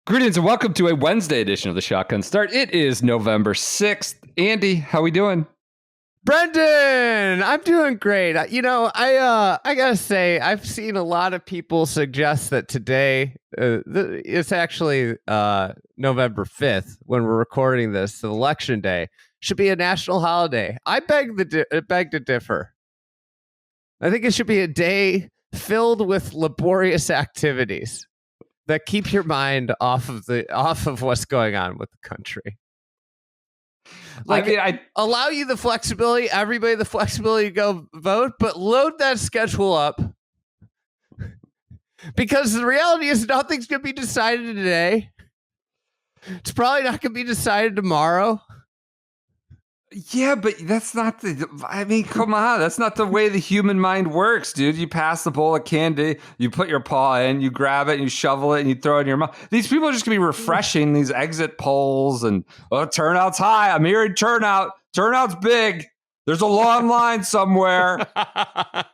Greetings and welcome to a Wednesday edition of the Shotgun Start. It is November 6th. Andy, how we doing? Brendan, I'm doing great. I gotta say, I've seen a lot of people suggest that today, it's actually November 5th when we're recording this, election day, should be a national holiday. I beg to differ. I think it should be a day filled with laborious activities that keep your mind off of what's going on with the country. I allow you the flexibility, everybody the flexibility to go vote, but load that schedule up. Because the reality is nothing's going to be decided today. It's probably not going to be decided tomorrow. Yeah, but that's not come on. That's not the way the human mind works, dude. You pass the bowl of candy, you put your paw in, you grab it, and you shovel it, and you throw it in your mouth. These people are just going to be refreshing these exit polls, and turnout's high. I'm hearing turnout. Turnout's big. There's a long line somewhere.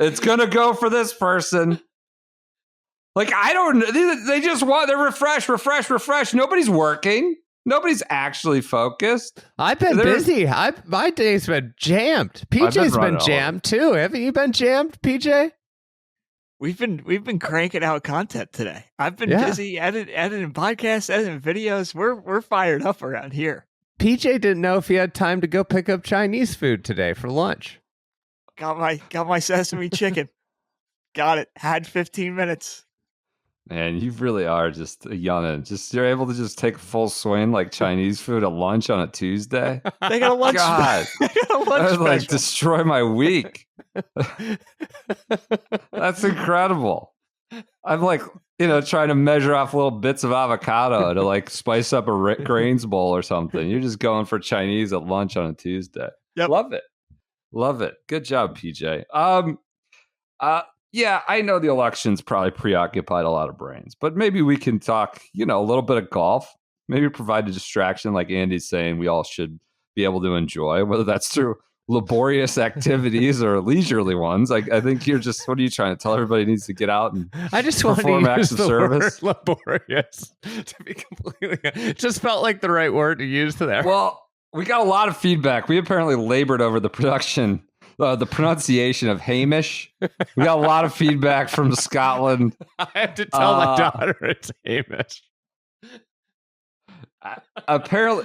It's going to go for this person. Like, I don't, they just want, they're refresh. Nobody's working. Nobody's actually focused. I've been busy. My day's been jammed. PJ's been jammed too. Haven't you been jammed, PJ? We've been cranking out content today. I've been busy editing podcasts, editing videos. We're fired up around here. PJ didn't know if he had time to go pick up Chinese food today for lunch. Got my sesame chicken. Got it. Had 15 minutes. Man, you really are just a youngin'. You're able to just take a full swing like Chinese food at lunch on a Tuesday. They got a lunch. God, that would like destroy my week. That's incredible. I'm like, trying to measure off little bits of avocado to like spice up a grains bowl or something. You're just going for Chinese at lunch on a Tuesday. Yep. Love it. Good job, PJ. Yeah, I know the election's probably preoccupied a lot of brains, but maybe we can talk, a little bit of golf, maybe provide a distraction like Andy's saying we all should be able to enjoy, whether that's through laborious activities or leisurely ones. I think you're just, what are you trying to tell everybody needs to get out and I just perform acts of service? Word laborious, to be completely, it just felt like the right word to use there. Well, we got a lot of feedback. We apparently labored over the pronunciation of Hamish. We got a lot of feedback from Scotland. I have to tell my daughter it's Hamish. Apparently,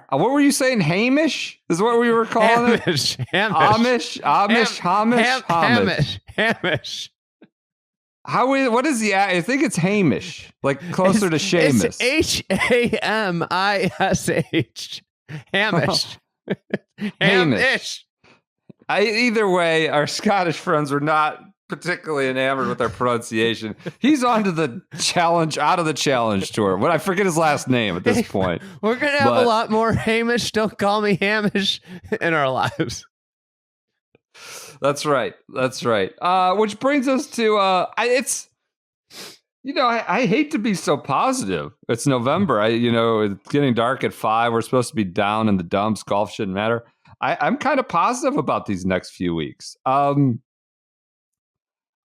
what were you saying? Hamish is what we were calling it. Hamish. What is the? I think it's Hamish, like closer to Seamus. It's Hamish. Hamish. Hamish. Either way, our Scottish friends were not particularly enamored with our pronunciation. He's on to the challenge, out of the challenge tour. But I forget his last name at this point. We're going to have a lot more Hamish, don't call me Hamish, in our lives. That's right. Which brings us to, I hate to be so positive. It's November. It's getting dark at 5. We're supposed to be down in the dumps. Golf shouldn't matter. I'm kind of positive about these next few weeks. I'm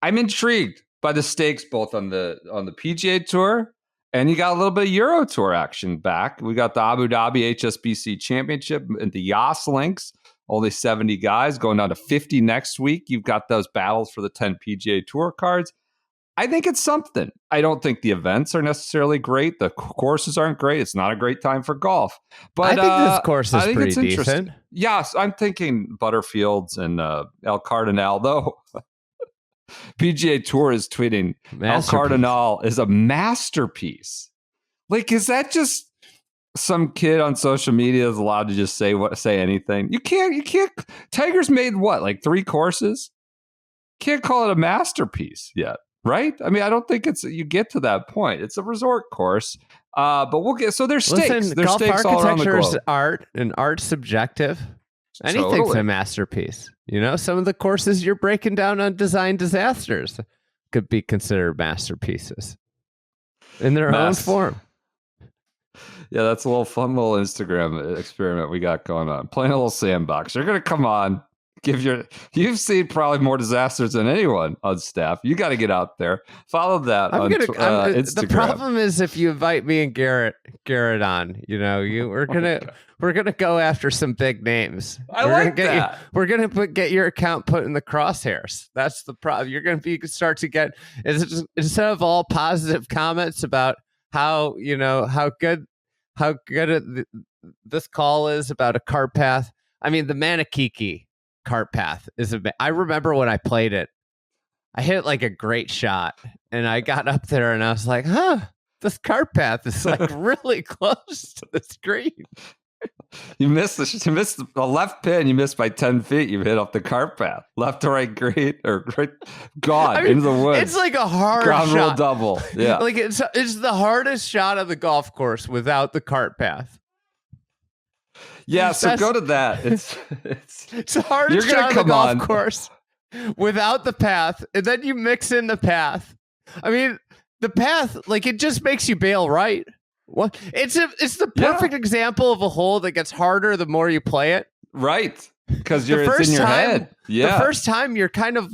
intrigued by the stakes both on the PGA Tour, and you got a little bit of Euro Tour action back. We got the Abu Dhabi HSBC Championship and the Yas Links, only 70 guys going down to 50 next week. You've got those battles for the 10 PGA Tour cards. I think it's something. I don't think the events are necessarily great. The courses aren't great. It's not a great time for golf. But I think this course is pretty decent. Yes, I'm thinking Butterfields and El Cardinal, though. PGA Tour is tweeting El Cardinal is a masterpiece. Like, is that just some kid on social media is allowed to just say anything? You can't. Tiger's made what, like 3 courses? Can't call it a masterpiece yet. Right? I mean, I don't think you get to that point. It's a resort course, but we'll get. So there's stakes. Listen, there's golf stakes all around the globe. architecture is art, and art's subjective. Anything's a masterpiece. Some of the courses you're breaking down on design disasters could be considered masterpieces in their own form. Yeah, that's a little fun little Instagram experiment we got going on. Playing a little sandbox. You're gonna come on. You've seen probably more disasters than anyone on staff. You got to get out there. Follow that on Instagram. The problem is if you invite me and Garrett on, we're gonna go after some big names. We're gonna get your account put in the crosshairs. That's the problem. You're gonna start to get instead of all positive comments about how good this call is about a cart path. I mean, the Manakiki cart path I remember when I played it, I hit like a great shot, and I got up there and I was like, this cart path is like really close to the screen. You missed the left pin. You missed by 10 feet. You hit off the cart path. Left to right, great or great. Gone into the woods. It's like a hard ground shot. rule double. Yeah, like it's the hardest shot of the golf course without the cart path. Yeah, so go to that. It's the hardest shot of the golf course without the path, and then you mix in the path. I mean, the path, like, it just makes you bail right. What? It's the perfect example of a hole that gets harder the more you play it. Right. Because it's in your head. Yeah. The first time you're kind of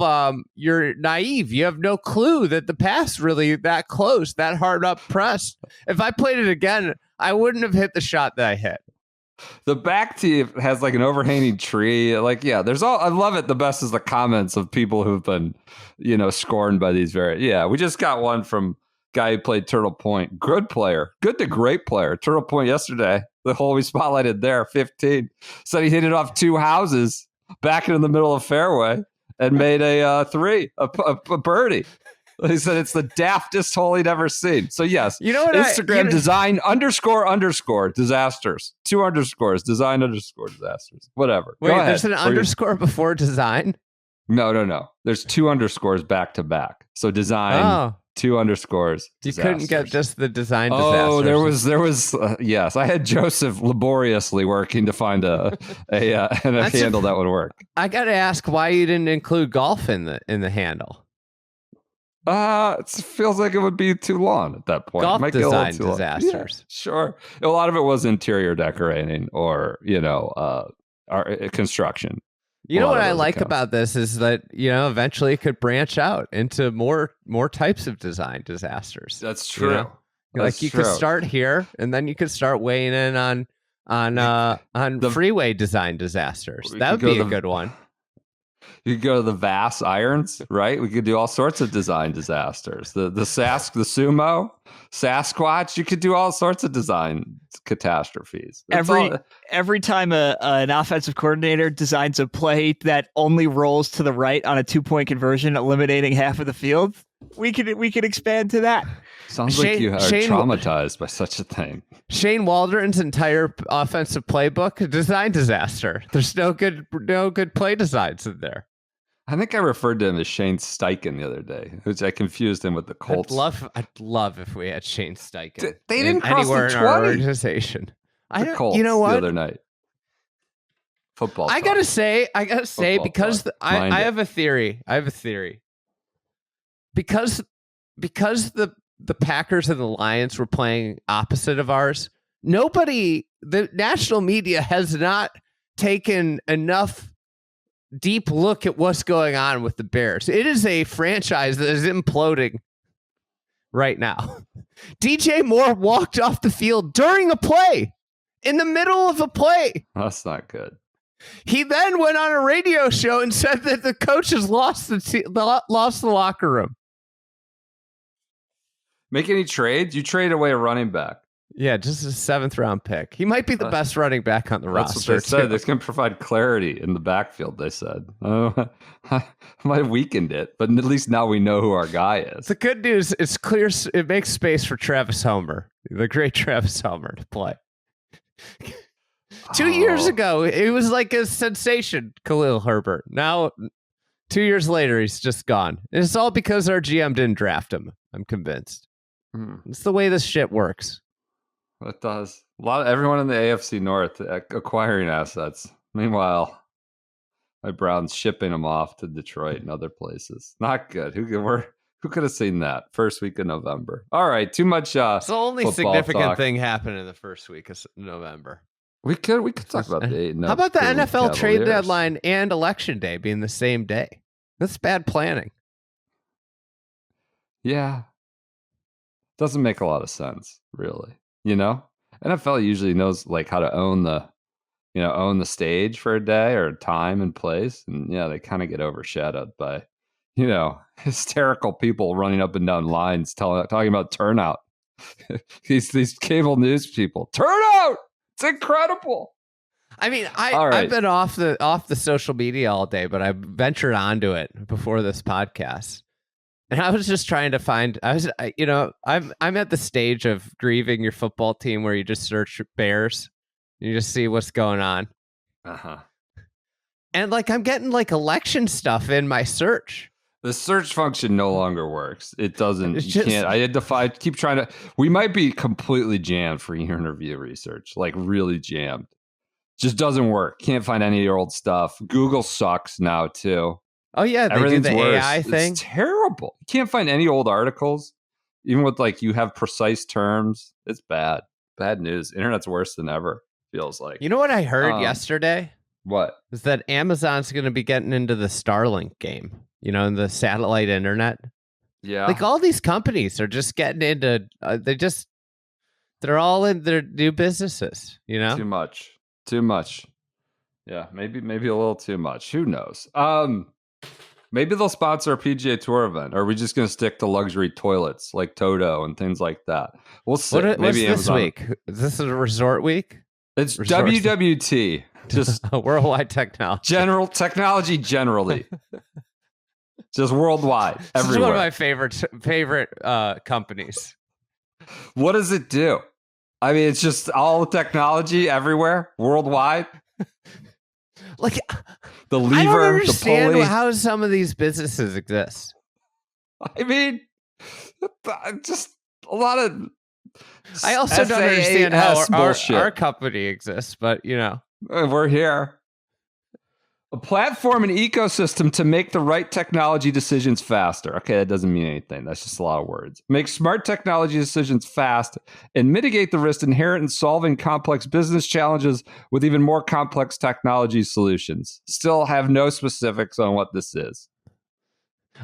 you're naive. You have no clue that the path's really that close, that hard up press. If I played it again, I wouldn't have hit the shot that I hit. The back tee has like an overhanging tree. Like, yeah, I love it. The best is the comments of people who've been, scorned by these we just got one from guy who played Turtle Point. Good player. Good to great player. Turtle Point yesterday. The hole we spotlighted there, 15. Said he hit it off 2 houses back into the middle of fairway and made a 3, a birdie. He said it's the daftest hole he'd ever seen. So yes, Instagram design _ disasters. 2 underscores, design _ disasters. Whatever. Wait, there's an underscore before design? No. There's 2 underscores back to back. So design 2 underscores. You disasters. couldn't get just the design disasters. Oh, there was yes. I had Joseph laboriously working to find a handle that would work. I got to ask why you didn't include golf in the handle. It feels like it would be too long at that point. Golf design disasters. Yeah, sure. A lot of it was interior decorating or, construction. You know what I like about this is that, eventually it could branch out into more types of design disasters. That's true. You could start here and then you could start weighing in on freeway design disasters. That would be a good one. You could go to the Vass irons, right? We could do all sorts of design disasters. The sumo, Sasquatch. You could do all sorts of design catastrophes. Every time an offensive coordinator designs a play that only rolls to the right on a 2-point conversion, eliminating half of the field, we could expand to that. Sounds like you are traumatized by such a thing. Shane Waldron's entire offensive playbook, a design disaster. There's no good play designs in there. I think I referred to him as Shane Steichen the other day, which I confused him with the Colts. I'd love if we had Shane Steichen. They didn't cross anywhere the 20. In our organization. The Colts, you know what? The other night. Football. I gotta say, because I have a theory. Because the Packers and the Lions were playing opposite of ours. The national media has not taken enough deep look at what's going on with the Bears. It is a franchise that is imploding right now. DJ Moore walked off the field during a play, in the middle of a play. That's not good. He then went on a radio show and said that the coaches lost the locker room. Make any trades? You trade away a running back. Yeah, just a 7th round pick. He might be the best running back on the roster. That's what they said. It's going to provide clarity in the backfield, they said. I might have weakened it, but at least now we know who our guy is. The good news, it's clear. It makes space for Travis Homer, the great Travis Homer, to play. 2 years ago, it was like a sensation, Khalil Herbert. Now, 2 years later, he's just gone. And it's all because our GM didn't draft him, I'm convinced. It's the way this shit works. It does. Everyone in the AFC North acquiring assets. Meanwhile, my Browns shipping them off to Detroit and other places. Not good. Who could have seen that first week of November? All right, too much. It's the only significant thing happened in the first week of November. We could talk about the 8-0. How about the Cleveland NFL trade Cavaliers. deadline and election day being the same day? That's bad planning. Yeah. Doesn't make a lot of sense, really. NFL usually knows like how to own the stage for a day or time and place. And yeah, they kind of get overshadowed by, hysterical people running up and down lines talking about turnout. these cable news people. Turnout! It's incredible. I mean, All right. I've been off the social media all day, but I ventured onto it before this podcast. And I was just trying to find. I'm at the stage of grieving your football team where you just search Bears, you just see what's going on, and like I'm getting like election stuff in my search. The search function no longer works. It doesn't. It's You just- can't. I keep trying to. We might be completely jammed for interview research, like really jammed. Just doesn't work. Can't find any of your old stuff. Google sucks now too. Oh yeah, they Everything's do the worse. AI thing. It's terrible. You can't find any old articles, even with like you have precise terms. It's bad. Bad news. Internet's worse than ever. Feels like. You know what I heard yesterday? What? Is that Amazon's going to be getting into the Starlink game? In the satellite internet. Yeah. Like all these companies are just getting into. They're all in their new businesses. Too much. Yeah, maybe a little too much. Who knows? Maybe they'll sponsor a PGA Tour event. Or are we just going to stick to luxury toilets like Toto and things like that? We'll see. What's Maybe this Amazon. week? Is this a resort week? It's Resource- WWT. Just worldwide technology. general technology generally. Just worldwide. This is Everywhere. one of my favorite companies. What does it do? I mean, it's just all technology everywhere, worldwide. Like, The I don't lever, the understand pulley. how some of these businesses exist. I mean, just a lot of. I also don't understand SAS how bullshit. our company exists, but We're here. A platform and ecosystem to make the right technology decisions faster. Okay, that doesn't mean anything. That's just a lot of words. Make smart technology decisions fast and mitigate the risk inherent in solving complex business challenges with even more complex technology solutions. Still have no specifics on what this is.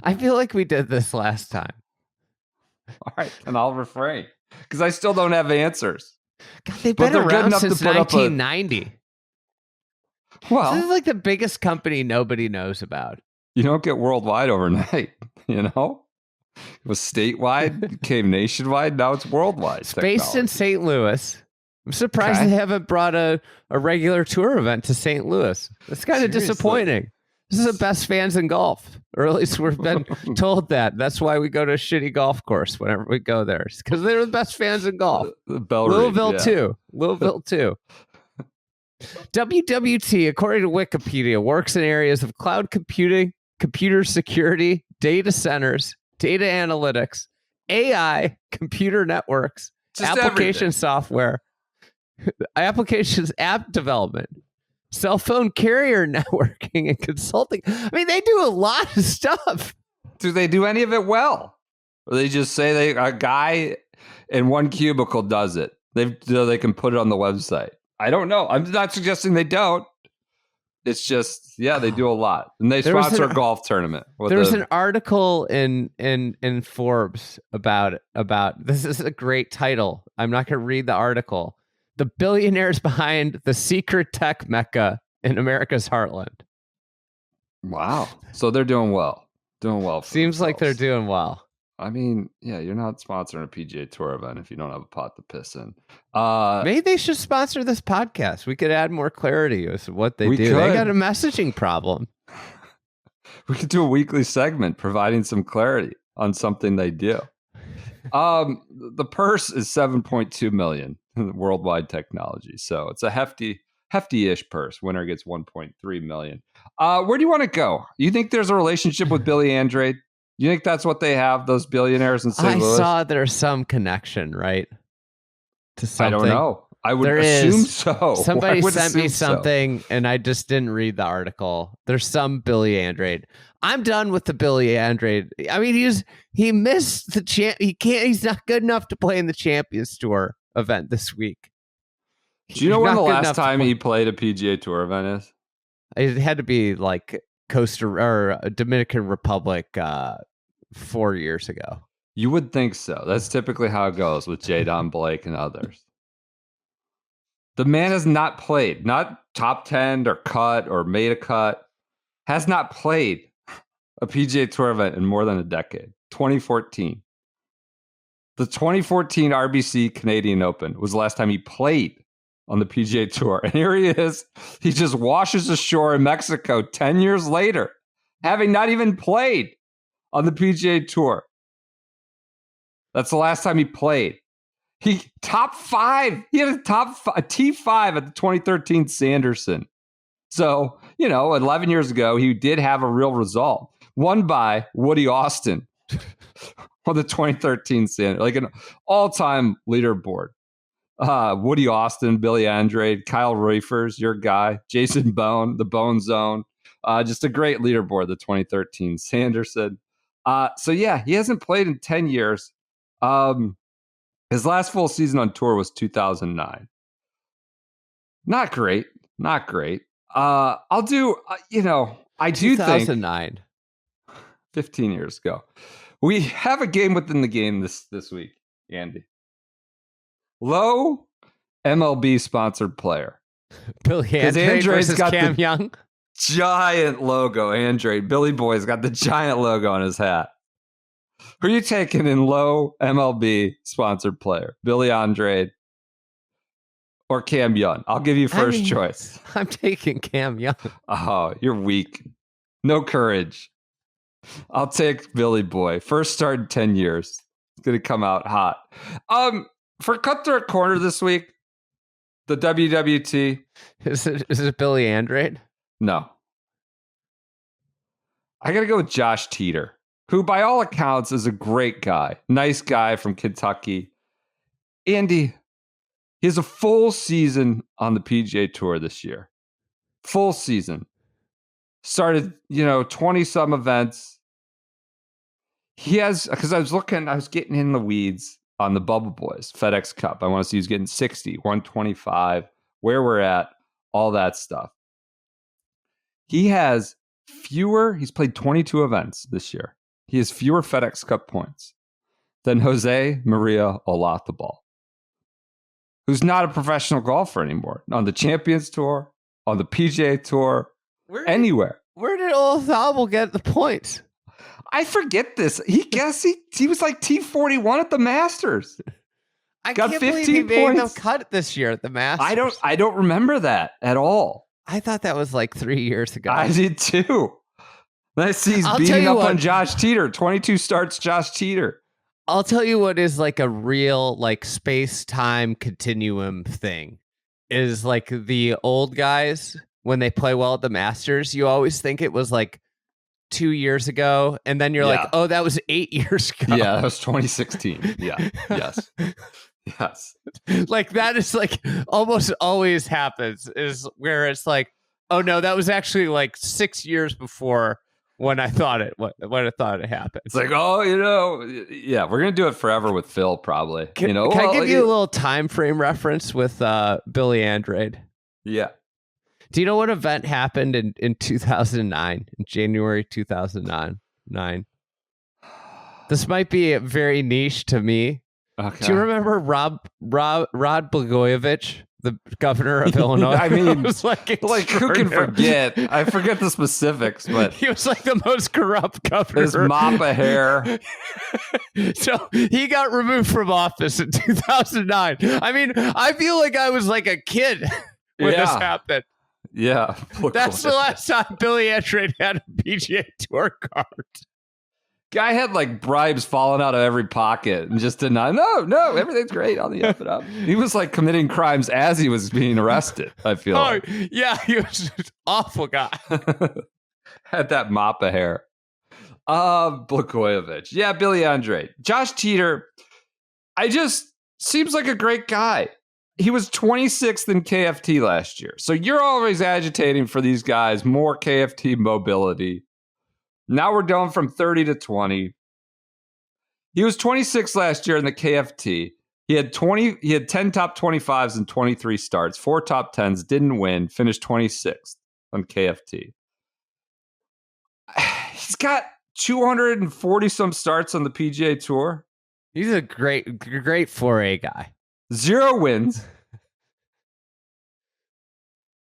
I feel like we did this last time. All right, and I'll refrain because I still don't have answers. God, they've But been they're good around enough to since put up a- 1990. Well, This is like the biggest company nobody knows about. you don't get worldwide overnight, It was statewide, became nationwide, now it's worldwide. It's based in technology. St. Louis. I'm surprised Okay. they haven't brought a regular tour event to St. Louis. That's kind of Seriously. disappointing. This is the best fans in golf, or at least we've been told that. That's why we go to a shitty golf course whenever we go there, because they're the best fans in golf. The bell Louisville ring, yeah. too. Louisville too. WWT, according to Wikipedia, works in areas of cloud computing, computer security, data centers, data analytics, AI, computer networks, Just application everything. software, applications app development, cell phone carrier networking, and consulting. I mean, they do a lot of stuff. Do they do any of it well? Or they just say a guy in one cubicle does it. They can put it on the website. I don't know. I'm not suggesting they don't. It's just, yeah, they do a lot. And they There was sponsor an- a golf tournament. There was an article in Forbes about this is a great title. I'm not going to read the article. The billionaires behind the secret tech mecca in America's heartland. Wow. So they're doing well. Doing well. For Seems like they're themselves. doing well. I mean, yeah, you're not sponsoring a PGA Tour event if you don't have a pot to piss in. Maybe they should sponsor this podcast. We could add more clarity as to what they We do. They could. got a messaging problem. We could do a weekly segment providing some clarity on something they do. The purse is 7.2 million worldwide technology. So it's a hefty-ish purse. Winner gets 1.3 million. Where do you want to go? You think there's a relationship with Billy Andrade? You think that's what they have, those billionaires in St. I Louis? saw there's some connection, right? To something. I don't know. I would There assume is. so. Somebody I would sent me assume so. something and I just didn't read the article. There's some Billy Andrade. I'm done with the Billy Andrade. I mean, he missed the he's not good enough to play in the Champions Tour event this week. Do you know when Not the good last enough to time play. he played a PGA Tour event is? It had to be like Dominican Republic 4 years ago. You would think so. That's typically how it goes with J. Don Blake and others. The man has not played, not top 10 or cut or made a cut, has not played a PGA Tour event in more than a decade. 2014. The 2014 RBC Canadian Open was the last time he played on the PGA Tour. And here he is. He just washes ashore in Mexico 10 years later, having not even played on the PGA Tour. That's the last time he played. He top 5. He had a T5 at the 2013 Sanderson. So, 11 years ago, he did have a real result. Won by Woody Austin on the 2013 Sanderson, like an all-time leaderboard. Woody Austin, Billy Andrade, Kyle Reifers, your guy, Jason Bone, the Bone Zone. Just a great leaderboard, the 2013 Sanderson. So, yeah, he hasn't played in 10 years. His last full season on tour was 2009. Not great. I'll do, I do think 2009. 15 years ago. We have a game within the game this week, Andy. Low MLB sponsored player. Billy Andrade Andre's versus got Cam the- Young. Giant logo, Andrade. Billy Boy's got the giant logo on his hat. Who are you taking in low MLB sponsored player? Billy Andrade or Cam Young? I'll give you first choice. I'm taking Cam Young. Oh, you're weak. No courage. I'll take Billy Boy. First start in 10 years. It's going to come out hot. For Cutthroat Corner this week, the WWT. Is it Billy Andrade? No. I got to go with Josh Teeter, who by all accounts is a great guy. Nice guy from Kentucky. Andy, he has a full season on the PGA Tour this year. Full season. Started, 20-some events. He has, because I was getting in the weeds on the Bubble Boys, FedEx Cup. I want to see who's getting 60, 125, where we're at, all that stuff. He has he's played 22 events this year. He has fewer FedEx Cup points than Jose Maria Olazabal, who's not a professional golfer anymore, on the Champions Tour, on the PGA Tour, anywhere. Where did Olazabal get the points? I forget this. He was like T41 at the Masters. I Got can't believe 15 he made them points. cut this year at the Masters. I don't remember that at all. I thought that was like 3 years ago. I did too. I see he's I'll tell beating you up what. on Josh Teeter. 22 starts, Josh Teeter. I'll tell you what is like a real like space-time continuum thing is like the old guys when they play well at the Masters, you always think it was like 2 years ago, and then you're like, oh, that was 8 years ago. Yeah, that was 2016. Yeah. Yes. Yes. Like that is like almost always happens is where it's like, oh no, that was actually like 6 years before when I thought it happened. It's like, yeah, we're gonna do it forever with Phil, probably. Can I give you a little time frame reference with Billy Andrade? Yeah. Do you know what event happened in 2009, in January 2009? This might be very niche to me. Okay. Do you remember Rod Blagojevich, the governor of Illinois? I mean, was like who can forget? I forget the specifics, but he was like the most corrupt governor. his mop of hair. So he got removed from office in 2009. I mean, I feel like I was like a kid when this happened. Yeah. That's the last time Billy Andrade had a PGA Tour card. Guy had like bribes falling out of every pocket and just denied. No, everything's great on the up and up. He was like committing crimes as he was being arrested, I feel like. Yeah, he was an awful guy. Had that mop of hair. Blagojevich. Yeah, Billy Andrade. Josh Teeter, seems like a great guy. He was 26th in KFT last year. So you're always agitating for these guys, more KFT mobility. Now we're down from 30 to 20. He was 26 last year in the KFT. He had 10 top 25s and 23 starts, 4 top 10s, didn't win, finished 26th on KFT. He's got 240 some starts on the PGA Tour. He's a great 4A guy. 0 wins.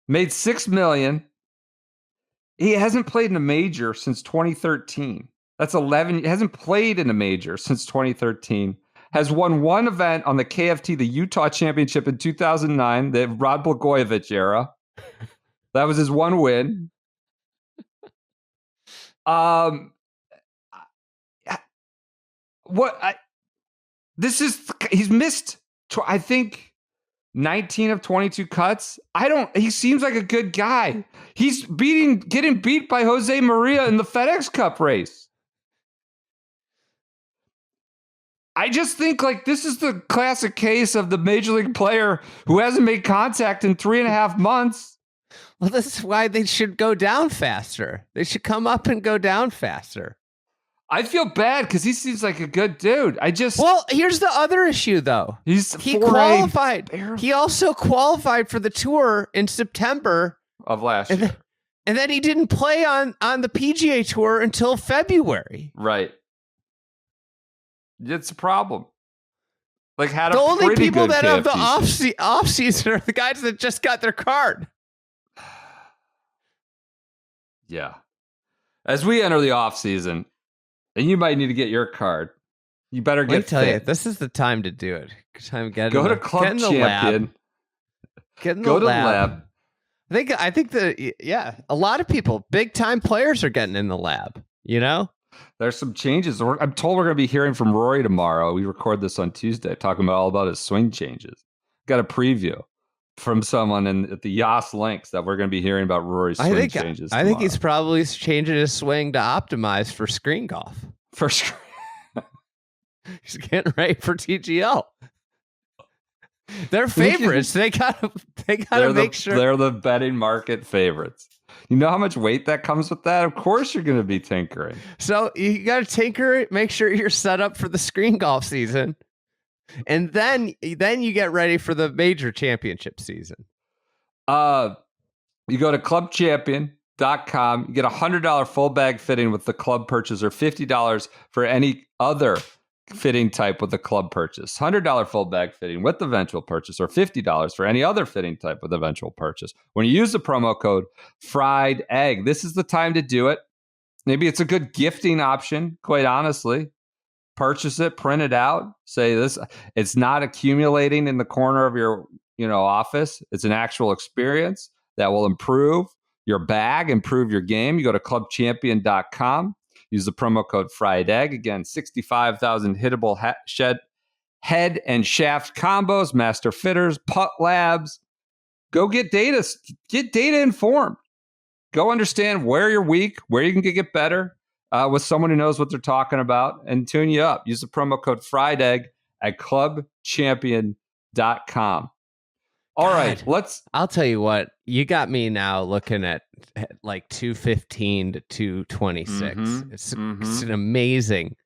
Made $6 million. He hasn't played in a major since 2013. That's 11. He hasn't played in a major since 2013. Has won one event on the KFT, the Utah Championship in 2009, the Rod Blagojevich era. That was his one win. He's missed, I think, 19 of 22 cuts. He seems like a good guy. He's getting beat by Jose Maria in the FedEx Cup race. I just think this is the classic case of the major league player who hasn't made contact in 3.5 months. Well, this is why they should go down faster. They should come up and go down faster. I feel bad because he seems like a good dude. Well, here's the other issue, though. He qualified. He also qualified for the tour in September of last year. And then he didn't play on the PGA Tour until February. Right. It's a problem. The only people that have the off season are the guys that just got their card. Yeah. As we enter the off season, and you might need to get your card, you better get fit. Tell you, this is the time to do it. Go to Club Champion. Get in the lab. I think a lot of people, big time players, are getting in the lab. You know. There's some changes. I'm told we're going to be hearing from Rory tomorrow. We record this on Tuesday, talking all about his swing changes. Got a preview from someone at the Yas Links that we're going to be hearing about Rory's swing changes. I think he's probably changing his swing to optimize for screen golf. He's getting ready for TGL. They're favorites. They gotta make sure they're the betting market favorites. You know how much weight that comes with that? Of course you're going to be tinkering. So you got to tinker it, make sure you're set up for the screen golf season. And then you get ready for the major championship season. You go to clubchampion.com, you get $100 full bag fitting with the club purchase or $50 for any other fitting type with the club purchase. $100 full bag fitting with the eventual purchase or $50 for any other fitting type with eventual purchase. When you use the promo code Fried Egg, this is the time to do it. Maybe it's a good gifting option, quite honestly. Purchase it, print it out, say this. It's not accumulating in the corner of your office. It's an actual experience that will improve your bag, improve your game. You go to clubchampion.com. Use the promo code Fried Egg. Again, 65,000 hittable head and shaft combos, master fitters, putt labs. Go get data. Get data informed. Go understand where you're weak, where you can get better with someone who knows what they're talking about, and tune you up. Use the promo code Fried Egg at clubchampion.com. All right, I'll tell you what, you got me now looking at like 215 to 226. It's an amazing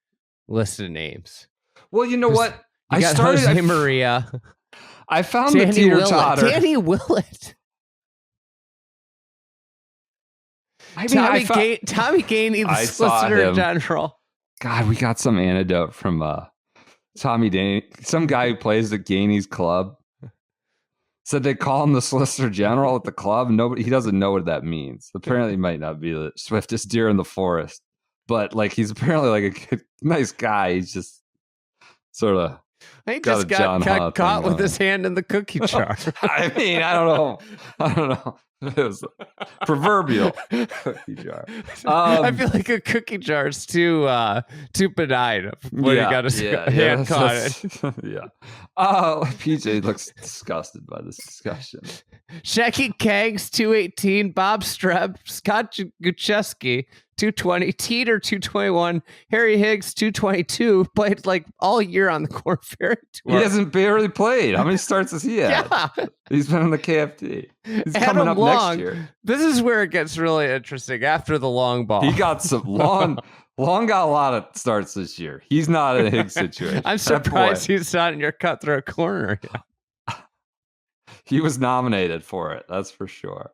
list of names. Well, you know what? You got Jose Maria. I found the teeter-totter. Danny Willett. Tommy Gainey, the Solicitor General. God, we got some anecdote from Tommy Gainey, some guy who plays at Gainey's club. Said they call him the Solicitor General at the club. He doesn't know what that means. Apparently, he might not be the swiftest deer in the forest, but he's apparently a good, nice guy. He's just sort of. He just got caught with his hand in the cookie jar. I mean, I don't know. It was proverbial cookie jar. I feel like a cookie jar is too benign when you got his hand caught it. Yeah. PJ looks disgusted by this discussion. Shecky Kangs, 218. Bob Streb, Scott Gucheski, 220. Teeter, 221. Harry Higgs, 222. Played all year on the Corn Ferry Tour. He hasn't barely played. How many starts has he had? Yeah. He's been in the KFT. He's Adam coming up Long, next year. This is where it gets really interesting after the long ball. He got some Long got a lot of starts this year. He's not in a Higgs situation. I'm surprised he's not in your Cutthroat Corner. He was nominated for it. That's for sure.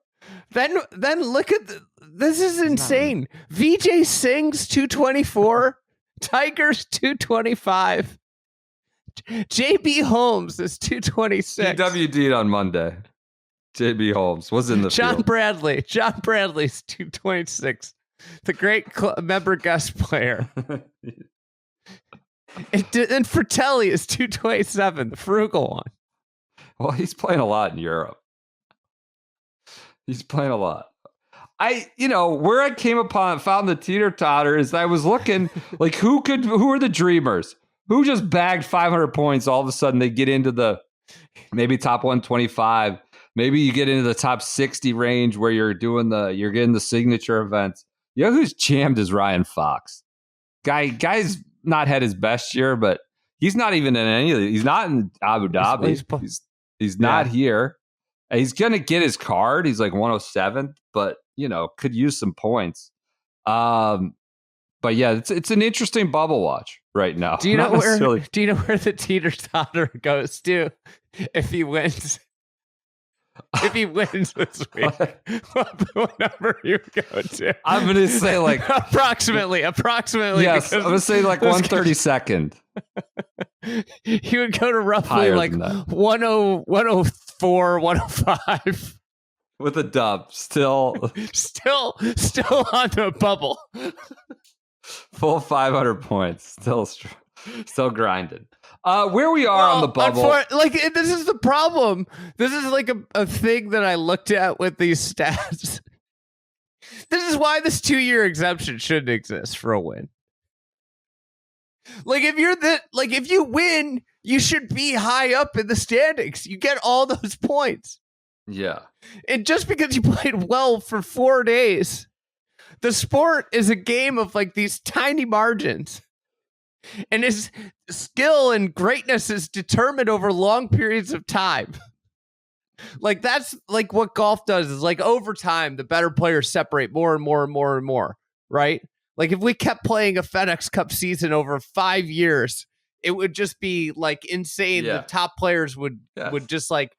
Then look at this is insane. VJ Singh's 224, Tiger's 225, JB Holmes is 226. He WD'd on Monday. JB Holmes was in the John field. Bradley's 226. The great member guest player. And Fratelli is 227, the frugal one. Well, he's playing a lot in Europe. He's playing a lot. Where I found the teeter-totter is I was looking like who are the dreamers? Who just bagged 500 points? All of a sudden they get into the maybe top 125. Maybe you get into the top 60 range where you're getting the signature events. You know who's jammed is Ryan Fox. Guy's not had his best year, but he's not even in any of these. He's not in Abu Dhabi. He's not here. He's gonna get his card. He's like 107th, but could use some points. But yeah, it's an interesting bubble watch right now. Do you know where the teeter-totter goes to if he wins? If he wins this week, what number you go to? I'm going to say like approximately. Yes, I'm going to say like 132nd. He would go to roughly like 104, 105. With a dub, still on the bubble. Full 500 points, still grinding. Where we are on the bubble. This is the problem. This is like a thing that I looked at with these stats. This is why this 2-year exemption shouldn't exist for a win. Like if you win, you should be high up in the standings. You get all those points. Yeah. And just because you played well for 4 days, the sport is a game of like these tiny margins. And his skill and greatness is determined over long periods of time. Like that's like what golf does is like over time, the better players separate more and more and more and more, right? Like if we kept playing a FedEx Cup season over 5 years, it would just be like insane. Yeah. The top players would just like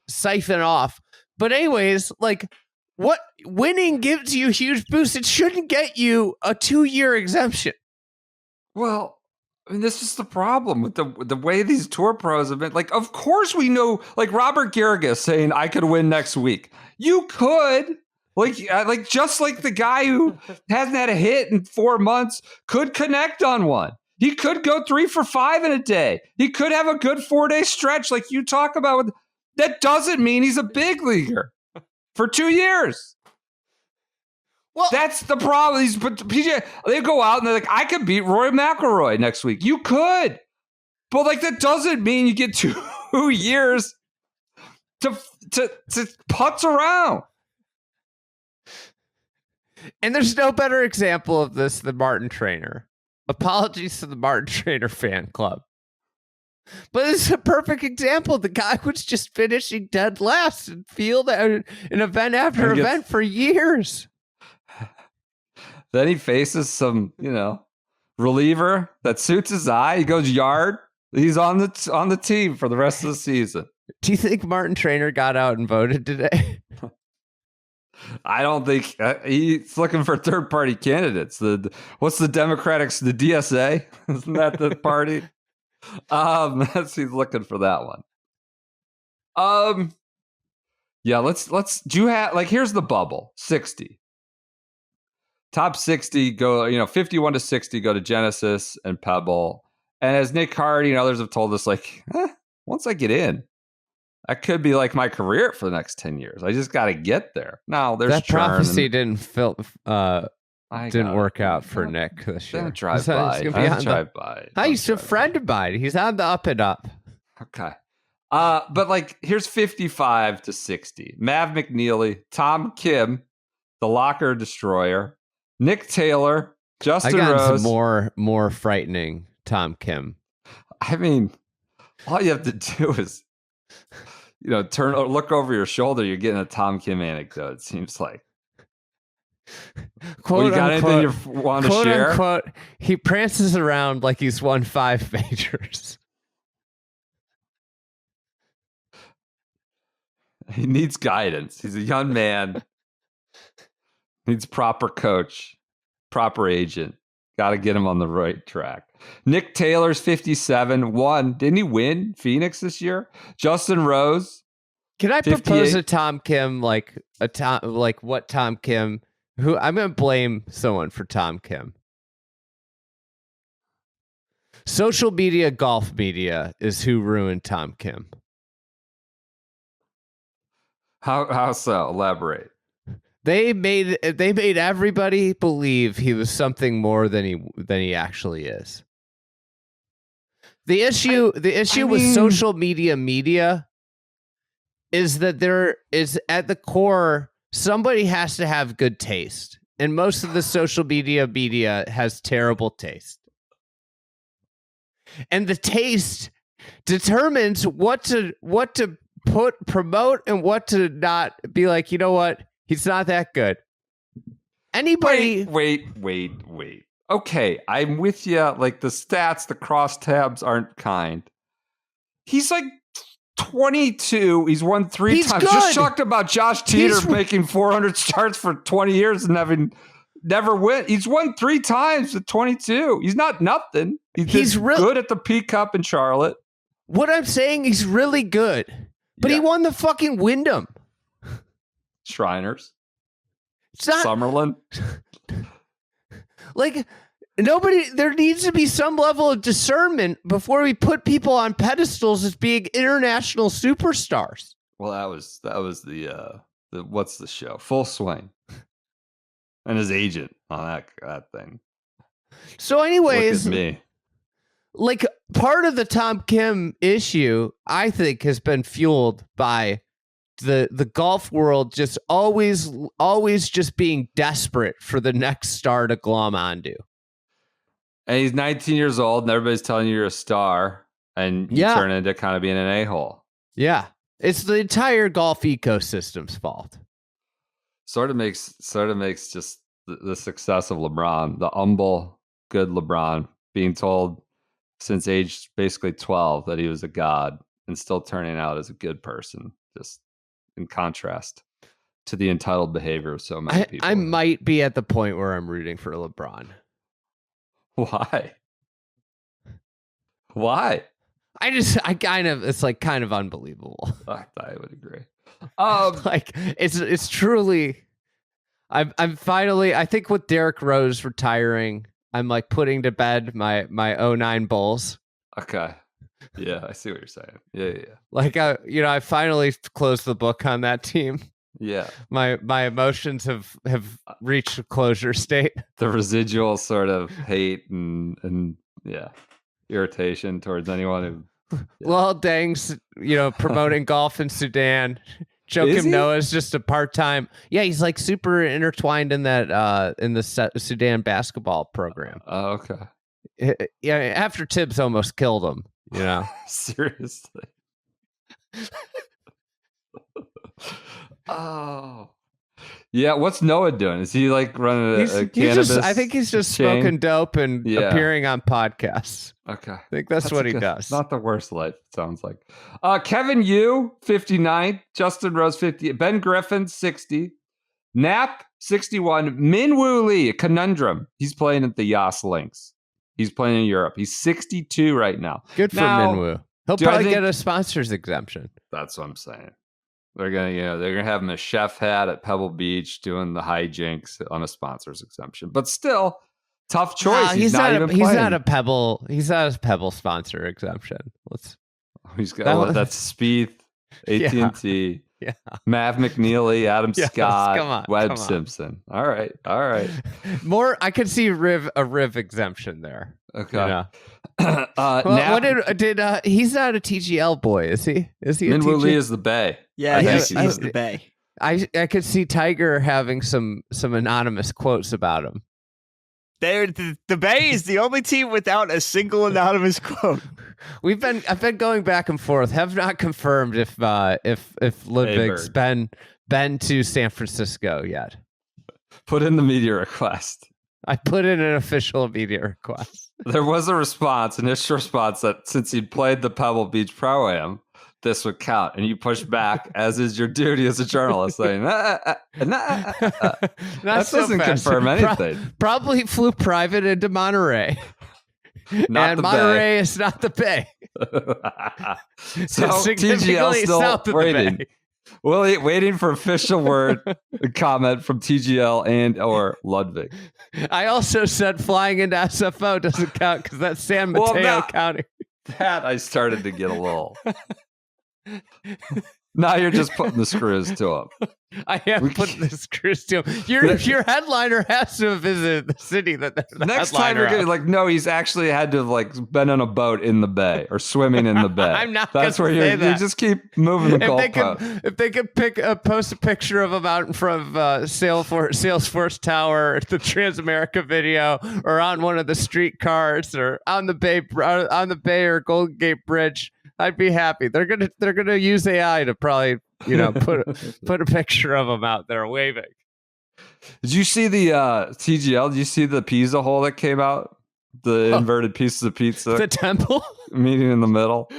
siphon off. But anyways, like what winning gives you a huge boost. It shouldn't get you a 2-year exemption. Well, I mean, this is the problem with the way these tour pros have been. Like, of course we know, like Robert Garrigus saying, I could win next week. You could. Like just like the guy who hasn't had a hit in 4 months could connect on one. He could go 3 for 5 in a day. He could have a good 4-day stretch like you talk about. That doesn't mean he's a big leaguer for 2 years. Well, that's the problem. PJ, they go out and they're like, I could beat Rory McIlroy next week. You could. But like that doesn't mean you get 2 years to putz around. And there's no better example of this than Martin Trainer. Apologies to the Martin Trainer fan club. But it's a perfect example. The guy was just finishing dead last in field and event after event for years. Then he faces some, reliever that suits his eye. He goes yard. He's on the team for the rest of the season. Do you think Martin Trainer got out and voted today? I don't think he's looking for third-party candidates. What's the Democrats? The DSA? Isn't that the party? He's looking for that one. Yeah. Let's. Do you have here's the bubble 60. Top 60 go, 51 to 60 go to Genesis and Pebble. And as Nick Hardy and others have told us, once I get in, that could be like my career for the next 10 years. I just got to get there. Now, there's that prophecy didn't work out for Nick this year. Drive by. I used to a friend of mine. He's on the up and up. Okay. But here's 55 to 60. Mav McNeely, Tom Kim, the Locker Destroyer, Nick Taylor, Justin Rose. Some more frightening Tom Kim. I mean, all you have to do is, look over your shoulder. You're getting a Tom Kim anecdote. It seems like Quote you got unquote, anything you want to quote share? unquote, he prances around like he's won 5 majors. He needs guidance. He's a young man. Needs proper coach, proper agent. Got to get him on the right track. Nick Taylor's 57, won. Didn't he win Phoenix this year? Justin Rose. Can I 58. propose a Tom Kim, like what Tom Kim? Who I'm gonna blame someone for Tom Kim. Social media, golf media is who ruined Tom Kim. How so? Elaborate. They made everybody believe he was something more than he actually is. The issue with social media is that there is at the core somebody has to have good taste, and most of the social media has terrible taste, and the taste determines what to promote and what to not be like. You know what? He's not that good. Anybody? Wait. Okay, I'm with you. Like the stats, the crosstabs aren't kind. He's like 22. He's won 3 times. Good. Just talked about Josh Teeter making 400 starts for 20 years and having never win. He's won 3 times at 22. He's not nothing. He's good at the P Cup in Charlotte. What I'm saying, he's really good, but he won the fucking Wyndham. Shriners. It's not Summerlin. Like nobody. There needs to be some level of discernment before we put people on pedestals as being international superstars. Well, that was the what's the show? Full Swing. And his agent on that thing. So, anyways, look at me. Like part of the Tom Kim issue, I think, has been fueled by the golf world just always just being desperate for the next star to glom onto. And he's 19 years old, and everybody's telling you you're a star, and you turn into kind of being an a-hole. Yeah, it's the entire golf ecosystem's fault. Sort of makes just the success of LeBron, the humble, good LeBron, being told since age basically 12 that he was a god, and still turning out as a good person. Just in contrast to the entitled behavior of so many people. I might be at the point where I'm rooting for LeBron. Why? It's like kind of unbelievable. I would agree. Like it's truly, I'm finally, I think with Derrick Rose retiring, I'm like putting to bed my 09 Bulls. Okay. Yeah, I see what you're saying. Yeah. Like I finally closed the book on that team. Yeah. My emotions have reached a closure state. The residual sort of hate and irritation towards anyone who Lol Deng's, promoting golf in Sudan. Joakim Noah's just a part-time. Yeah, he's like super intertwined in that in the Sudan basketball program. Oh, okay. Yeah, after Tibbs almost killed him. Seriously. Oh. Yeah, what's Noah doing? Is he like running a cannabis? I think he's just chain? smoking dope and appearing on podcasts. Okay. I think that's what he does. Not the worst life, it sounds like. Kevin Yu, 59. Justin Rose, 50. Ben Griffin, 60. Knapp, 61. Minwoo Lee, a conundrum. He's playing at the Yas Links. He's playing in Europe. He's 62 right now. Good for Minwoo. He'll probably get a sponsor's exemption. That's what I'm saying. They're gonna have him a chef hat at Pebble Beach doing the hijinks on a sponsor's exemption. But still, tough choice. He's not a Pebble sponsor exemption. He's got that's Spieth, AT&T, Mav McNeely, Adam Scott, Webb Simpson. All right. More, I could see a Riv exemption there. Okay. He's not a TGL boy, is he? Is he? Minwoo Lee is the Bay. Yeah, he's the Bay. I could see Tiger having some anonymous quotes about him. The Bay is the only team without a single anonymous quote. I've been going back and forth. Have not confirmed if Ludwig's been to San Francisco yet. Put in the media request. I put in an official media request. There was a response, initial response, that since he'd played the Pebble Beach Pro-Am, this would count. And you pushed back, as is your duty as a journalist, saying, that doesn't confirm anything. Probably flew private into Monterey. Not and the Monterey Bay. is not the Bay. So Significantly TGL still south of the waiting. Bay. Waiting for official word comment from TGL and or Ludwig. I also said flying into SFO doesn't count because that's San Mateo County. That I started to get a little. Now you're just putting the screws to him. I am putting the screws to him. Your headliner has to have visited the city that the next time you're gonna no, he's actually had to have like been on a boat in the bay or swimming in the bay. I'm not. That's where you just keep moving the goalpost. If they could post a picture of him out in front of Salesforce Tower, the Transamerica video, or on one of the streetcars, or on the bay or Golden Gate Bridge, I'd be happy. They're gonna use AI to probably put a picture of him out there waving. Did you see the TGL? Did you see the pizza hole that came out? The inverted pieces of pizza. The temple meeting in the middle.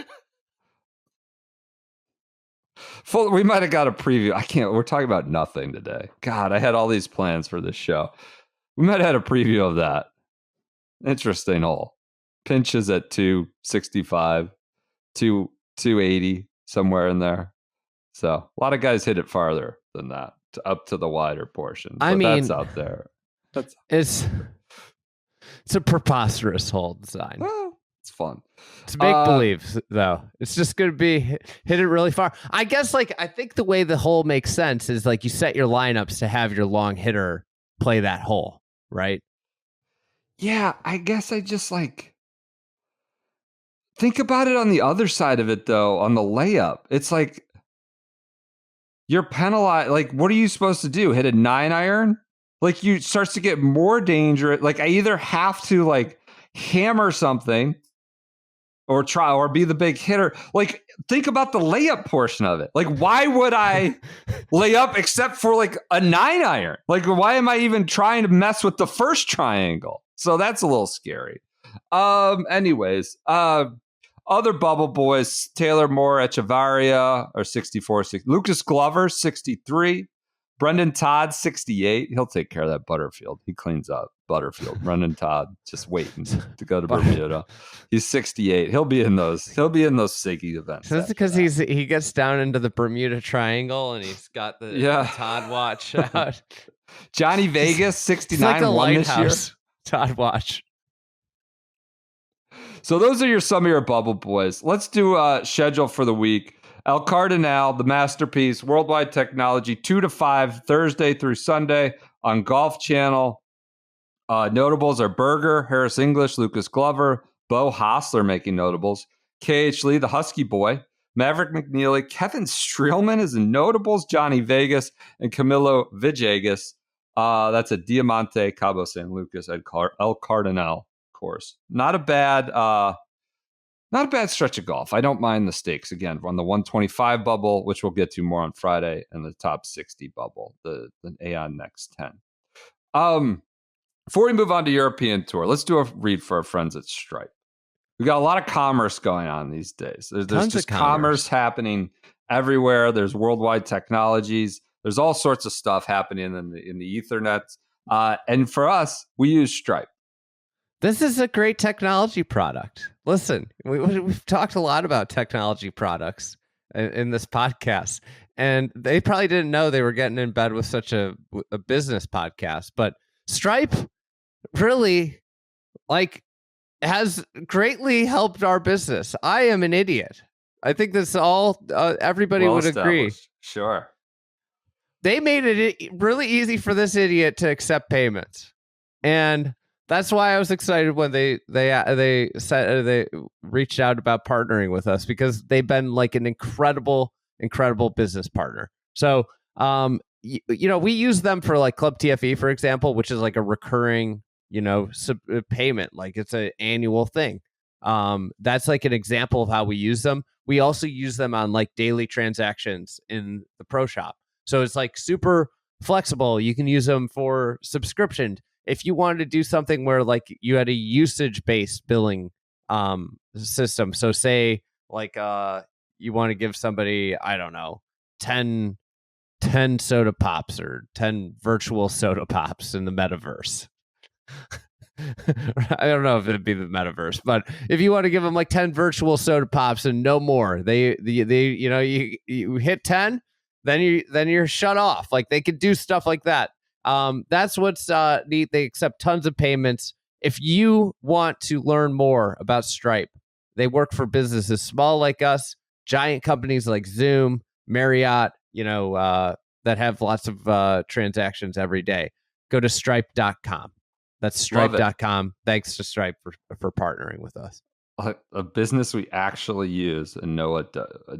We might have got a preview. We're talking about nothing today. God, I had all these plans for this show. We might have had a preview of that. Interesting hole. Pinches at 265, 280, somewhere in there. So a lot of guys hit it farther than that, up to the wider portion. But that's out there. It's a preposterous hole design. Well, it's fun. It's make believe, though. It's just going to be hit it really far. I guess, I think the way the hole makes sense is you set your lineups to have your long hitter play that hole, right? Yeah, I guess I just think about it on the other side of it, though, on the layup. It's you're penalized. What are you supposed to do? Hit a 9-iron? You starts to get more dangerous. I either have to hammer something or try or be the big hitter. Think about the layup portion of it. Why would I lay up except for a 9-iron? Why am I even trying to mess with the first triangle? So that's a little scary. Anyways, other bubble boys, Taylor Moore Echevarria are 64. Lucas Glover, 63. Brendan Todd, 68. He'll take care of that Butterfield. He cleans up Butterfield. Brendan Todd just waiting to go to Bermuda. He's 68. He'll be in those Siggy events. So that's because he gets down into the Bermuda Triangle and he's got the Todd watch out. Johnny Vegas, 69. It's like a lighthouse. This year. Todd watch. So those are some of your bubble boys. Let's do a schedule for the week. El Cardinal, the masterpiece, Worldwide Technology, 2 to 5, Thursday through Sunday on Golf Channel. Notables are Berger, Harris English, Lucas Glover, Bo Hostler making notables, KH Lee, the Husky Boy, Maverick McNeely, Kevin Streelman is in notables, Johnny Vegas, and Camilo Villegas. That's a Diamante, Cabo San Lucas, El Cardinal course. Not a bad stretch of golf. I don't mind the stakes. Again, on the 125 bubble, which we'll get to more on Friday, and the top 60 bubble, the Aon Next 10. Before we move on to European Tour, let's do a read for our friends at Stripe. We got a lot of commerce going on these days. There's just commerce happening everywhere. There's worldwide technologies. There's all sorts of stuff happening in the Ethernet. And for us, we use Stripe. This is a great technology product. Listen, we've talked a lot about technology products in this podcast, and they probably didn't know they were getting in bed with such a business podcast. But Stripe really has greatly helped our business. I am an idiot. I think this all everybody would agree. Sure. They made it really easy for this idiot to accept payments, and that's why I was excited when they said they reached out about partnering with us, because they've been an incredible business partner. So, we use them for Club TFE, for example, which is a recurring, payment. It's an annual thing. That's an example of how we use them. We also use them on daily transactions in the Pro Shop. So it's super flexible. You can use them for subscription. If you wanted to do something where like you had a usage-based billing system, so say like you want to give somebody, I don't know, 10 soda pops or 10 virtual soda pops in the metaverse. I don't know if it'd be the metaverse, but if you want to give them like 10 virtual soda pops and no more, they you know, you hit 10, then you're shut off. Like they could do stuff like that. That's what's neat. They accept tons of payments. If you want to learn more about Stripe, they work for businesses small like us, giant companies like Zoom, Marriott, you know, that have lots of transactions every day. Go to stripe.com. That's stripe.com. Thanks to Stripe for partnering with us. A business we actually use and know it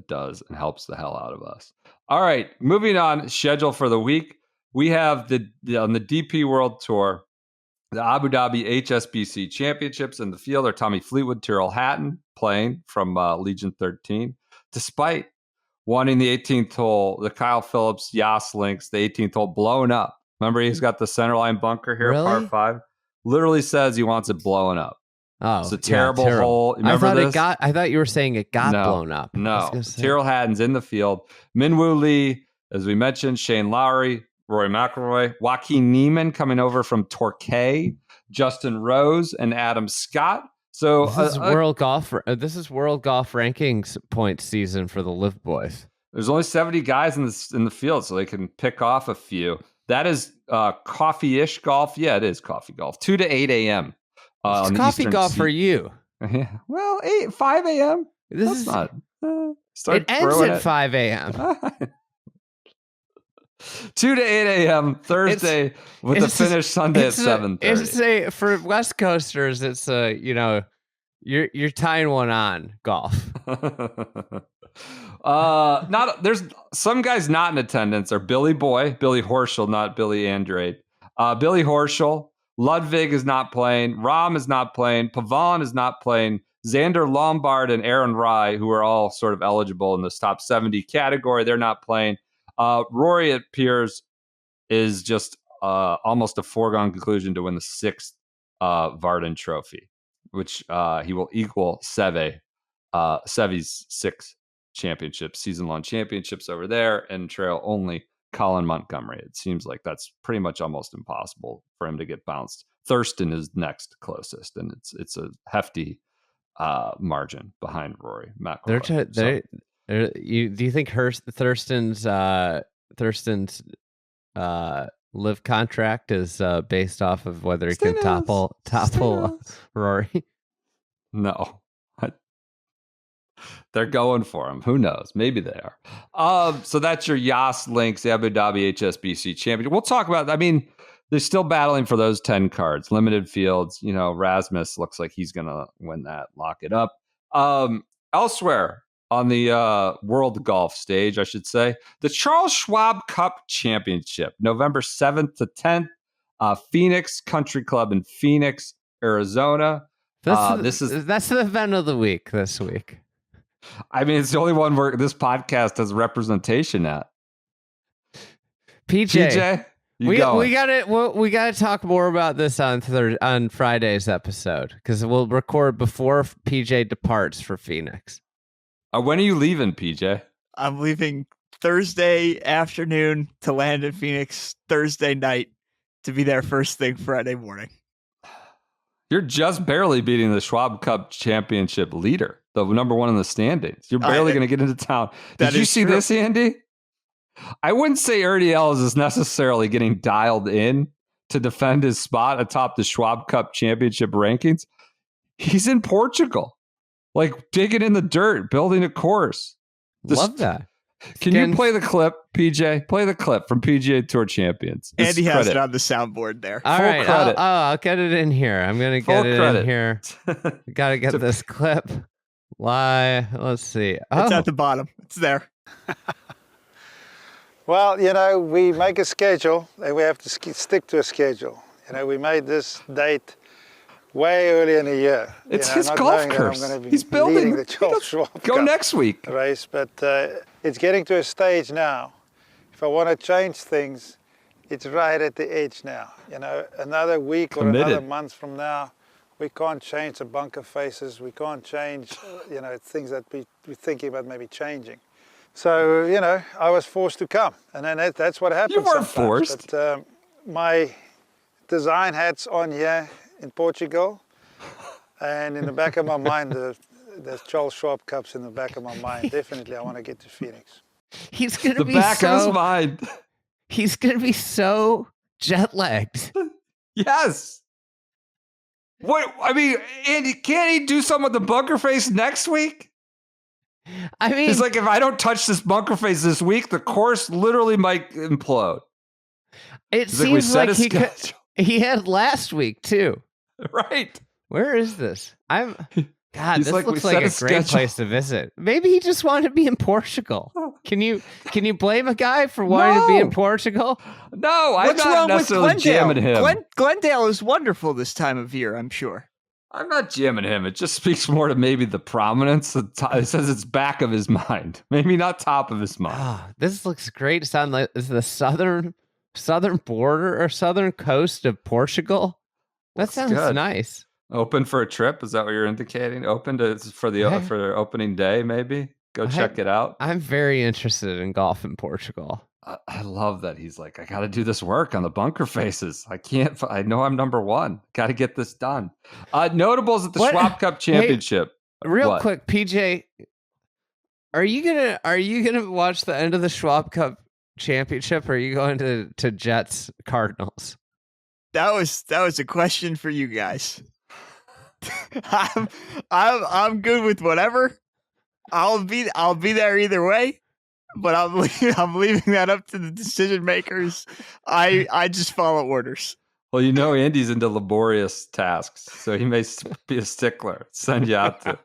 does and helps the hell out of us. All right, moving on. Schedule for the week. We have on the DP World Tour, the Abu Dhabi HSBC Championships in the field are Tommy Fleetwood, Tyrrell Hatton playing from Legion 13. Despite wanting the 18th hole, the Kyle Phillips Yas Links, the 18th hole blown up. Remember, he's got the centerline bunker here, Really? par 5. Literally says he wants it blown up. Oh, it's a terrible hole. I thought you were saying it got blown up. No, Tyrrell Hatton's in the field. Minwoo Lee, as we mentioned, Shane Lowry, Rory McIlroy, Joaquin Niemann coming over from Torquay, Justin Rose, and Adam Scott. So this is World Golf. This is World Golf Rankings point season for the Live Boys. There's only 70 guys in the field, so they can pick off a few. That is coffee-ish golf. Yeah, it is coffee golf. 2 to 8 a.m. It's coffee golf for you. Yeah. Well, 5 a.m. It ends at 5 a.m. 2 to 8 a.m. Thursday with the finish Sunday at 7:30. It's for West Coasters. It's you're tying one on golf. There's some guys not in attendance are Billy Horschel, not Billy Andrade. Billy Horschel, Ludwig is not playing, Rahm is not playing, Pavon is not playing, Xander Lombard and Aaron Rai, who are all sort of eligible in this top 70 category, they're not playing. Rory, it appears, is just almost a foregone conclusion to win the 6th Varden Trophy, which he will equal Seve's 6 championships, season-long championships over there, and trail only Colin Montgomery. It seems like that's pretty much almost impossible for him to get bounced. Thurston is next closest, and it's a hefty margin behind Rory McIlroy. Do you think Thurston's live contract is based off of whether he can topple Rory? No. They're going for him. Who knows? Maybe they are. So that's your Yas Links Abu Dhabi HSBC Championship. We'll talk about, I mean, they're still battling for those 10 cards, limited fields. You know, Rasmus looks like he's going to win that, lock it up. Elsewhere on the world golf stage, I should say, the Charles Schwab Cup Championship, November 7th to 10th, Phoenix Country Club in Phoenix, Arizona. That's the event of the week this week. I mean, it's the only one where this podcast has representation at. PJ, we gotta talk more about this on Friday's episode because we'll record before PJ departs for Phoenix. When are you leaving, PJ? I'm leaving Thursday afternoon to land in Phoenix Thursday night to be there first thing Friday morning. You're just barely beating the Schwab Cup Championship leader, the number one in the standings. You're barely going to get into town. Did you see this, Andy? I wouldn't say Ernie Els is necessarily getting dialed in to defend his spot atop the Schwab Cup Championship rankings. He's in Portugal, like digging in the dirt, building a course. Love that. Can you play the clip, PJ? Play the clip from PGA Tour Champions. Andy has it on the soundboard there. All right, I'll get it in here. I'm going to get it in here. Got to get this clip. Let's see. It's at the bottom. It's there. Well, you know, we make a schedule and we have to stick to a schedule. You know, we made this date way early in the year. It's his golf course. He's building the Charles Schwab Go Cup next week race, but it's getting to a stage now. If I want to change things, it's right at the edge now. You know, another week or Committed. another month from now, we can't change the bunker faces. We can't change, you know, things that we're thinking about maybe changing. So, you know, I was forced to come. And then that's what happens. You weren't sometimes. forced. But my design hat's on here in Portugal. And in the back of my mind, there's Charles Schwab Cups in the back of my mind. Definitely, I want to get to Phoenix. He's gonna The be back of his so. mind. He's gonna be so jet lagged. Yes. What? I mean, Andy, can't he do something with the bunker face next week? I mean, He's like, if I don't touch this bunker face this week, the course literally might implode. it He's like, we seems set like a he could, schedule. he had last week too. Right. Where is this? God, He's this like, we looks set like a a great schedule. place to visit. Maybe he just wanted to be in Portugal. Can you blame a guy for wanting to be in No. Portugal? No, I'm What's not wrong with necessarily Glendale? jamming him. Glendale is wonderful this time of year, I'm sure. I'm not jamming him. It just speaks more to maybe the prominence. It says it's back of his mind, maybe not top of his mind. Ah, this looks great. It's on is the southern border or southern coast of Portugal. That Looks sounds good. nice. Open for a trip? Is that what you're indicating? Open for opening day? Maybe go check it out. I'm very interested in golf in Portugal. I love that he's like, I got to do this work on the bunker faces. I can't. I know I'm number one. Got to get this done. Notables at the What? Schwab Cup Championship. Real What? quick, PJ, are you gonna watch the end of the Schwab Cup Championship? Or are you going to Jets Cardinals? That was a question for you guys. I'm good with whatever. I'll be there either way, but I'm leaving that up to the decision makers. I just follow orders. Well, you know, Andy's into laborious tasks, so he may be a stickler. Send you out to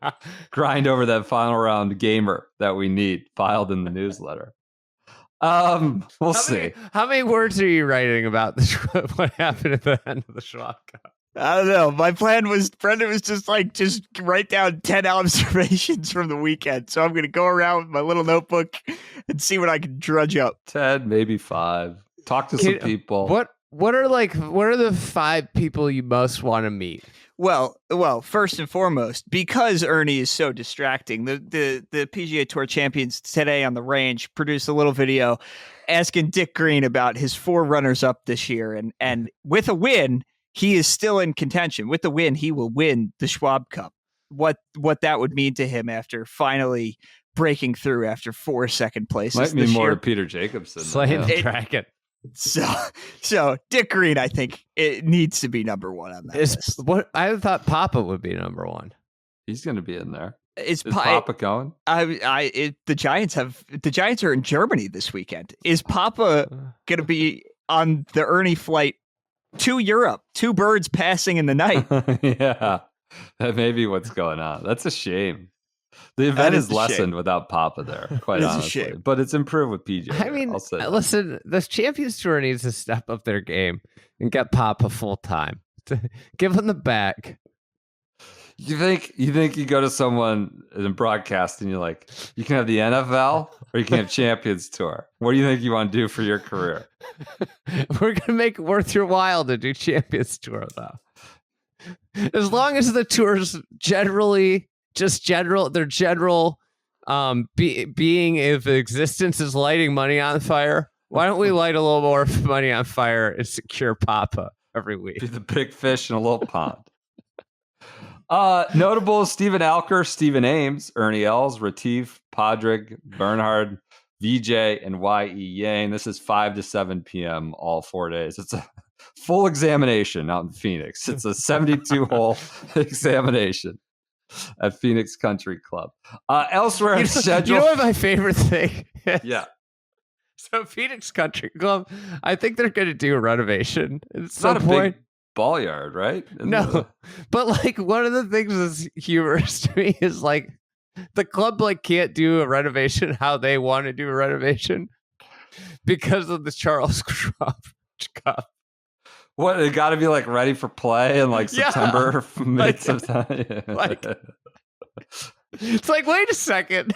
grind over that final round gamer that we need filed in the newsletter. We'll see. How many words are you writing about what happened at the end of the Schwab Cup? I don't know. My plan was Brendan was just write down 10 observations from the weekend. So I'm going to go around with my little notebook and see what I can drudge up. 10, maybe 5. Talk to some people. What are the 5 people you most want to meet? Well, first and foremost, because Ernie is so distracting, the PGA Tour champions today on the range produced a little video asking Dick Green about his 4 runners-up this year, and with a win, he is still in contention. With the win, he will win the Schwab Cup. What that would mean to him after finally breaking through after 4 second places Might mean this more year. to Peter Jacobson. Slaying than the him. dragon. So Dick Green, I think it needs to be number 1 on that list. What I thought Papa would be number 1. He's going to be in there. Is Papa going? The Giants are in Germany this weekend. Is Papa going to be on the Ernie flight to Europe? 2 birds passing in the night. Yeah, that may be what's going on. That's a shame. The event is lessened without Papa there, quite It is a honestly. shame. But it's improved with PJ. I mean, I'll say that. listen, this Champions Tour needs to step up their game and get Papa full time. Give him the back. You think you go to someone in broadcast and you're like, you can have the NFL or you can have Champions Tour. What do you think you want to do for your career? We're gonna make it worth your while to do Champions Tour, though. As long as the tours generally their general being of existence is lighting money on fire. Why don't we light a little more money on fire and secure Papa every week? Be the big fish in a little pond. Notable Stephen Alker, Stephen Ames, Ernie Els, Retief, Podrick, Bernhard, VJ, and Y.E. Yang. This is 5 to 7 p.m. all 4 days. It's a full examination out in Phoenix. It's a 72-hole examination at Phoenix Country Club. Elsewhere on schedule. You know what my favorite thing is? Yeah. So Phoenix Country Club, I think they're going to do a renovation at It's some not a point. big ball yard, right? No, but like one of the things that's humorous to me is like the club can't do a renovation how they want to do a renovation because of the Charles Schwab Cup. What, it got to be ready for play in Yeah. September, mid-September? Like- It's like, wait a second.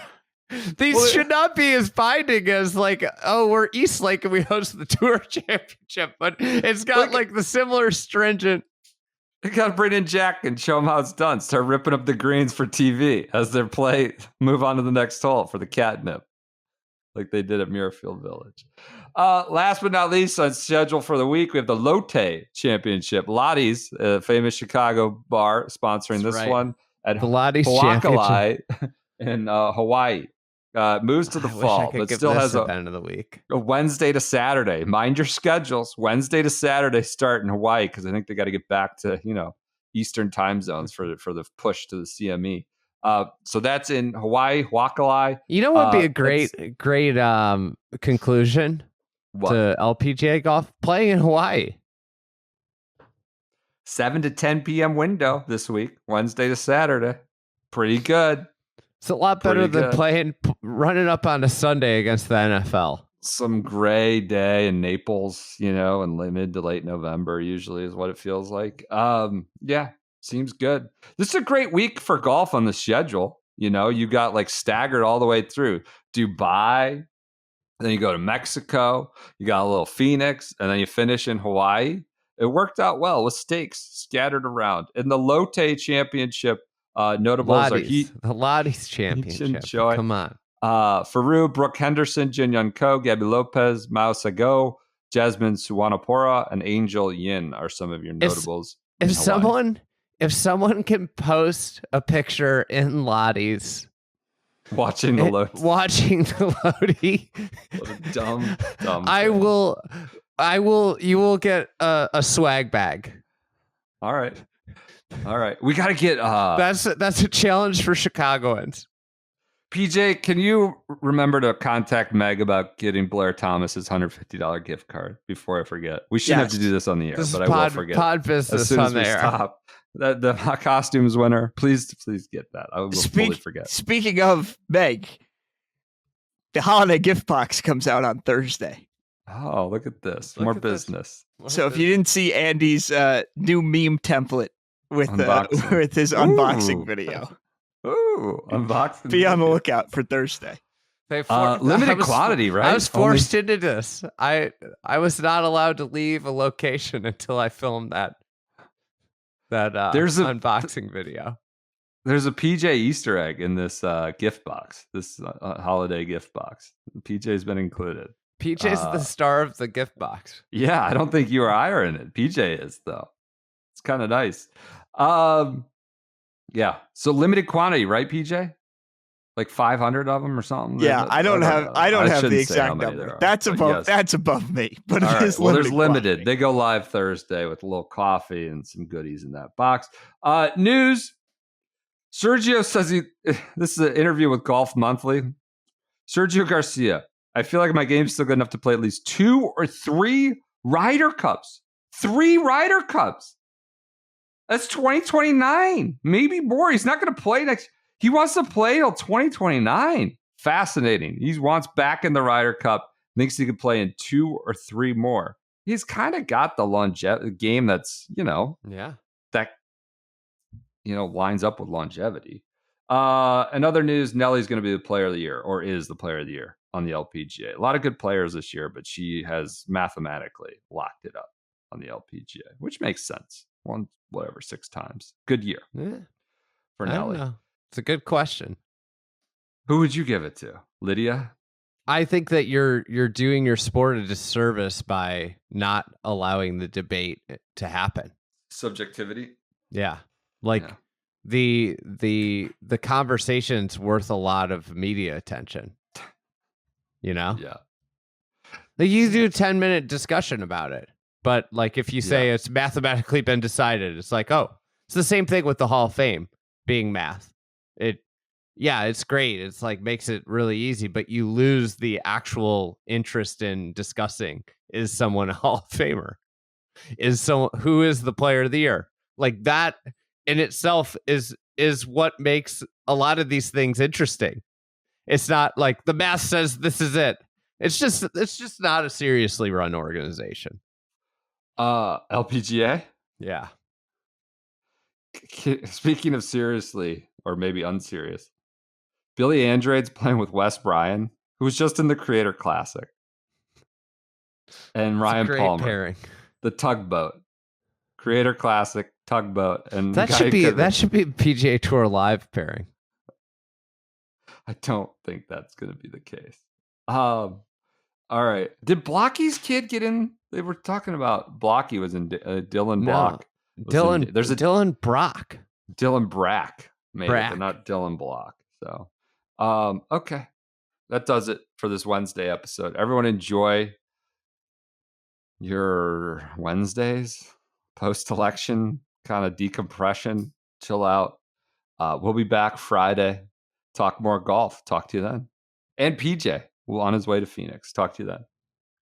These should not be as binding as like, oh, we're East Lake and we host the tour championship, but it's got like the similar stringent. You got to bring in Jack and show them how it's done. Start ripping up the greens for TV as their play move on to the next hole for the catnip, like they did at Muirfield Village. Last but not least, on schedule for the week, we have the Lotte Championship. Lottie's, a famous Chicago bar, sponsoring this one at Pilates Huakalai in Hawaii. Moves to the fall, but still has a end of the week. A Wednesday to Saturday. Mind your schedules. Wednesday to Saturday start in Hawaii because I think they got to get back to Eastern time zones for the push to the CME. So that's in Hawaii, Huakalai. You know what would be a great conclusion to LPGA golf? Playing in Hawaii. 7 to 10 p.m. window this week, Wednesday to Saturday. Pretty good. It's a lot better than running up on a Sunday against the NFL. Some gray day in Naples, and mid to late November usually is what it feels like. Yeah, seems good. This is a great week for golf on the schedule. You got like staggered all the way through Dubai, then you go to Mexico, you got a little Phoenix, and then you finish in Hawaii. It worked out well with stakes scattered around. In the Lotte Championship, notables are the Lottie's Championship. Come on. Farouk, Brooke Henderson, Jin Yun Ko, Gabby Lopez, Mao Sago, Jasmine Suwanapora, and Angel Yin are some of your notables. If someone can post a picture in Lottie's watching the Lodi, what a dumb you will get a swag bag. All right. We got to get that's a challenge for Chicagoans. PJ, can you remember to contact Meg about getting Blair Thomas's $150 gift card before I forget? We shouldn't have to do this on the air, but I will forget. Pod business as soon as on the air. Stop. The costumes winner, please get that. I will fully forget. Speaking of Meg, the holiday gift box comes out on Thursday. Oh, look at this. More business. So if you didn't see Andy's new meme template with his unboxing video. Ooh, unboxing. Be on the lookout for Thursday. Limited quantity, right? I was forced into this. I was not allowed to leave a location until I filmed that unboxing video. There's a PJ Easter egg in this gift box, this holiday gift box. PJ's been included. PJ's the star of the gift box. Yeah, I don't think you or I are in it. PJ is, though. It's kind of nice. Yeah. So limited quantity, right, PJ? Like 500 of them or something. Yeah, I don't have the exact number. That's above me. But it is limited. There's limited. They go live Thursday with a little coffee and some goodies in that box. News. Sergio says this is an interview with Golf Monthly. Sergio Garcia. I feel like my game's still good enough to play at least 2 or 3 Ryder Cups. 3 Ryder Cups. That's 2029, maybe more. He's not going to play next. He wants to play till 2029. Fascinating. He wants back in the Ryder Cup. Thinks he could play in 2 or 3 more. He's kind of got the longevity game that's lines up with longevity. In other news, Nellie's going to be the player of the year, or is the player of the year on the LPGA. A lot of good players this year, but she has mathematically locked it up on the LPGA, which makes sense. 6 times. Good year for Nelly. It's a good question. Who would you give it to? Lydia? I think that you're doing your sport a disservice by not allowing the debate to happen. Subjectivity? Yeah. The conversation's worth a lot of media attention. Yeah. Like you do a 10-minute discussion about it. But like if you say it's mathematically been decided, it's like, oh, it's the same thing with the Hall of Fame being math. It's great. It's like makes it really easy, but you lose the actual interest in discussing, is someone a Hall of Famer? Who is the player of the year? Like that in itself is what makes a lot of these things interesting. It's not like the math says this is it. It's just not a seriously run organization. LPGA? Yeah. Speaking of seriously, or maybe unserious, Billy Andrade's playing with Wes Bryan, who was just in the Creator Classic. And It's a Ryan great Palmer, pairing. the Tugboat. Creator Classic, Tugboat. And That should be PGA Tour live pairing. I don't think that's going to be the case. All right. Did Blocky's kid get in? They were talking about Blocky was in Dylan Block. There's a Dylan Brock. Dylan Brack, maybe, Brack. but not Dylan Block. So, okay. That does it for this Wednesday episode. Everyone enjoy your Wednesdays, post-election kind of decompression, chill out. We'll be back Friday. Talk more golf. Talk to you then. And PJ will on his way to Phoenix. Talk to you then.